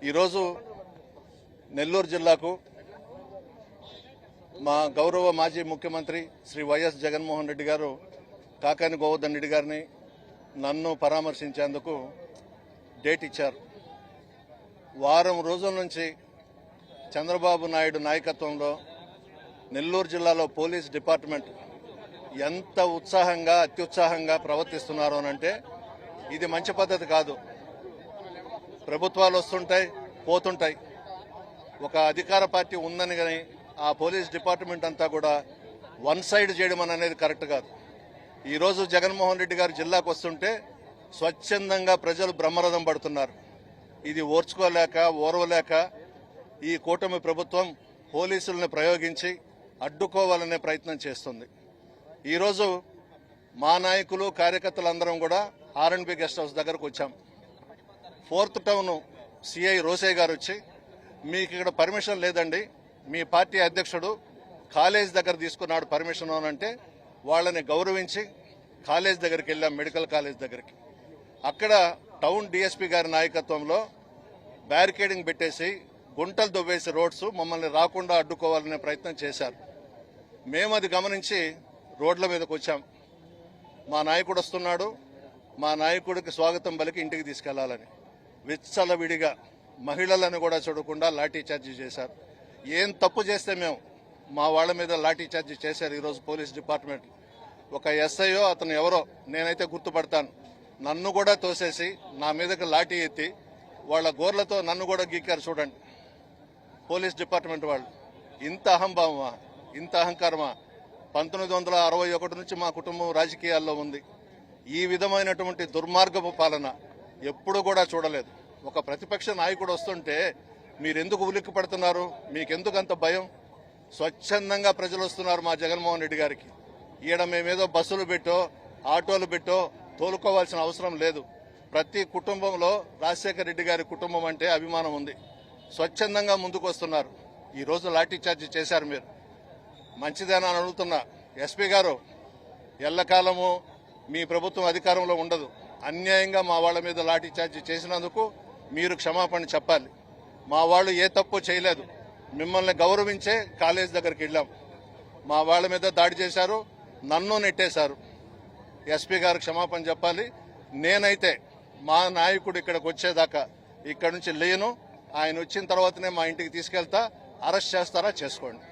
ఈరోజు నెల్లూరు జిల్లాకు మా గౌరవ మాజీ ముఖ్యమంత్రి శ్రీ వైఎస్ జగన్మోహన్ రెడ్డి గారు కాకాని గోవర్ధన్ రెడ్డి గారిని నన్ను పరామర్శించేందుకు డేట్ ఇచ్చారు. వారం రోజుల నుంచి చంద్రబాబు నాయుడు నాయకత్వంలో నెల్లూరు జిల్లాలో పోలీస్ డిపార్ట్మెంట్ ఎంత ఉత్సాహంగా అత్యుత్సాహంగా ప్రవర్తిస్తున్నారు అనంటే ఇది మంచి పద్ధతి కాదు. ప్రభుత్వాలు వస్తుంటాయి, పోతుంటాయి. ఒక అధికార పార్టీ ఉందని కానీ ఆ పోలీస్ డిపార్ట్మెంట్ అంతా కూడా వన్ సైడ్ చేయడం అనేది కరెక్ట్ కాదు. ఈరోజు జగన్మోహన్ రెడ్డి గారు జిల్లాకు వస్తుంటే స్వచ్ఛందంగా ప్రజలు బ్రహ్మరథం పడుతున్నారు. ఇది ఓర్వలేక ఈ కూటమి ప్రభుత్వం పోలీసులను ప్రయోగించి అడ్డుకోవాలనే ప్రయత్నం చేస్తుంది. ఈరోజు మా నాయకులు కార్యకర్తలందరం కూడా ఆర్ఎండ్బి గెస్ట్ హౌస్ దగ్గరకు వచ్చాం. 4th టౌన్ సిఐ రోసే గారు వచ్చి మీకు ఇక్కడ పర్మిషన్ లేదండి, మీ పార్టీ అధ్యక్షుడు కాలేజ్ దగ్గర తీసుకున్నాడు పర్మిషన్ అంటే వాళ్ళని గౌరవించి కాలేజ్ దగ్గరికి వెళ్ళాం, మెడికల్ కాలేజ్ దగ్గరికి. అక్కడ టౌన్ డిఎస్పీ గారి నాయకత్వంలో బ్యారికేడింగ్ పెట్టేసి గుంటలు దువ్వేసి రోడ్స్ మమ్మల్ని రాకుండా అడ్డుకోవాలనే ప్రయత్నం చేశారు. మేము అది గమనించి రోడ్ల మీదకి వచ్చాం. మా నాయకుడు వస్తున్నాడు, మా నాయకుడికి స్వాగతం పలికి ఇంటికి తీసుకెళ్లాలని విచ్చలవిడిగా మహిళలను కూడా చూడకుండా లాఠీ చార్జీ చేశారు. ఏం తప్పు చేస్తే మేము మా వాళ్ళ మీద లాఠీ చార్జీ చేశారు. ఈరోజు పోలీస్ డిపార్ట్మెంట్ ఒక ఎస్ఐయో అతను ఎవరో నేనైతే గుర్తుపడతాను, నన్ను కూడా తోసేసి నా మీదకి లాఠీ ఎత్తి వాళ్ళ గోర్లతో నన్ను కూడా గీకారు. చూడండి పోలీస్ డిపార్ట్మెంట్ వాళ్ళు. ఇంత అహంభావమా, ఇంత అహంకారమా? 1961 నుంచి మా కుటుంబం రాజకీయాల్లో ఉంది. ఈ విధమైనటువంటి దుర్మార్గపు పాలన ఎప్పుడు కూడా చూడలేదు. ఒక ప్రతిపక్ష నాయకుడు వస్తుంటే మీరెందుకు ఉలిక్కి పడుతున్నారు? మీకెందుకు అంత భయం? స్వచ్ఛందంగా ప్రజలు వస్తున్నారు మా జగన్మోహన్ రెడ్డి గారికి. ఈడ మేమేదో బస్సులు పెట్టో ఆటోలు పెట్టో తోలుకోవాల్సిన అవసరం లేదు. ప్రతి కుటుంబంలో రాజశేఖర రెడ్డి గారి కుటుంబం అంటే అభిమానం ఉంది. స్వచ్ఛందంగా ముందుకు వస్తున్నారు. ఈరోజు లాఠీ చార్జీ చేశారు. మీరు మంచిదేనా అని అడుగుతున్నా. ఎస్పీ గారు, ఎల్లకాలము మీ ప్రభుత్వం అధికారంలో ఉండదు. అన్యాయంగా మా వాళ్ళ మీద లాఠీ చార్జీ చేసినందుకు మీరు క్షమాపణ చెప్పాలి. మా వాళ్ళు ఏ తప్పు చేయలేదు. మిమ్మల్ని గౌరవించే కాలేజ్ దగ్గరికి వెళ్ళాం. మా వాళ్ళ మీద దాడి చేశారు, నన్ను నెట్టేశారు. ఎస్పీ గారు క్షమాపణ చెప్పాలి. నేనైతే మా నాయకుడు ఇక్కడికి వచ్చేదాకా ఇక్కడి నుంచి లేను. ఆయన వచ్చిన తర్వాతనే మా ఇంటికి తీసుకెళ్తా. అరెస్ట్ చేస్తారా చేసుకోండి.